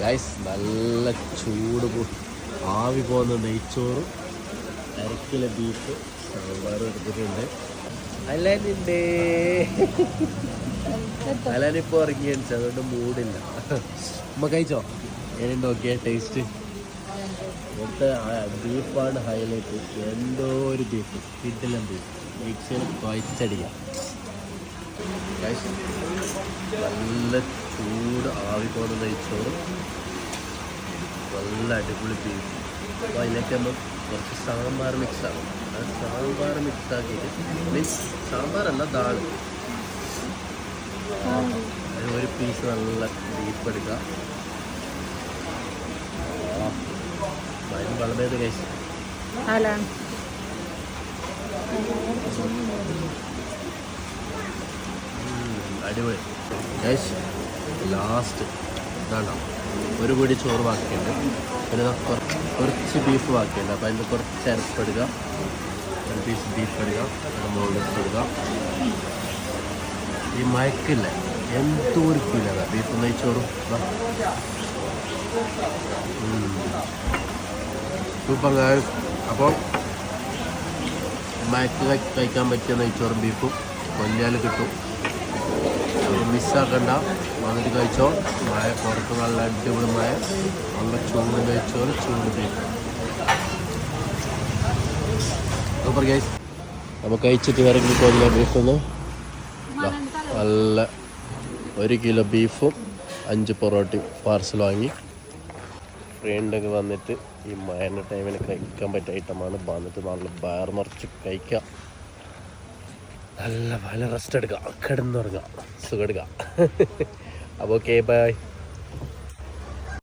Guys നല്ല ചൂട് ആവി പോകുന്ന നെയ്ച്ചോറും 1/2 കിലോ ബീഫ് സാമ്പാറും എടുത്തിട്ടുണ്ട്. അലാനിപ്പോൾ ഇറങ്ങിയടിച്ചു, അതുകൊണ്ട് മൂടില്ല. അമ്മ കഴിച്ചോ? എങ്ങനെയുണ്ട്? നോക്കിയ ടേസ്റ്റ്. ഇവിടുത്തെ ബീഫാണ് ഹൈലൈറ്റ്. എന്തോ ഒരു ബീഫ്, കിട്ടില്ല ബീഫ്. മിക്സിയിൽ കുഴച്ചടിക്കാം. നല്ല ചൂട് ആവി പോകുന്ന നെയ്ച്ചോറും നല്ല അടിപൊളി ബീഫ്. അപ്പോൾ അതിലേക്ക് നമ്മൾ കുറച്ച് സാമ്പാർ മിക്സാകും. അത് സാമ്പാർ മിക്സാക്കിയിട്ട് മീൻസ് സാമ്പാറല്ല, ദാള്. അതിന് ഒരു പീസ് നല്ല ബീഫ് എടുക്കുക. അതിന് വളമേത് കഴിച്ചു അടിപൊളി. ലാസ്റ്റ് ഇതാണ്ടോ ഒരു പിടി ചോറ് ബാക്കിയുണ്ട്, പിന്നെ കുറച്ച് ബീഫ് ബാക്കിയുണ്ട്. അപ്പോൾ അതിൻ്റെ കുറച്ച് അരപ്പെടുക, ഒരു പീസ് ബീഫ് എടുക്കുക, അതിൻ്റെ മുകളിൽ ഇടുക. ഈ മയക്കില്ല എന്തോ ഒരു ഫീലാണ് ബീഫ് നെയ്ച്ചോറും. സൂപ്പർ. അപ്പോൾ മയക്ക് കഴിക്കാൻ പറ്റിയ നെയ്ച്ചോറും ബീഫും കൊല്ലിയാൽ കിട്ടും. മിസ്സാക്കണ്ട, വന്നിട്ട് കഴിച്ചോ. മഴ പുറത്ത് നല്ല അടിപൊളി മഴ, നല്ല ചൂട് കഴിച്ചോറ്, ചൂട് ബീഫ്. Super guys. നമുക്ക് കഴിച്ചിട്ട് ഇറങ്ങി കൊല്ലിയ ബീഫൊന്ന് നല്ല 1 കിലോ ബീഫും 5 പൊറോട്ടയും പാർസൽ വാങ്ങി. ഫ്രണ്ടൊക്കെ വന്നിട്ട് ഈ മഴ ടൈമിന് കഴിക്കാൻ പറ്റിയ ഐറ്റമാണ്. വന്നിട്ട് നല്ല വയർ നിറച്ച് കഴിക്കുക, നല്ല റെസ്റ്റ് എടുക്കുക, കിടന്നുറങ്ങുക, സുഖം എടുക്കുക. അപ്പോൾ ഓക്കെ, ബൈ.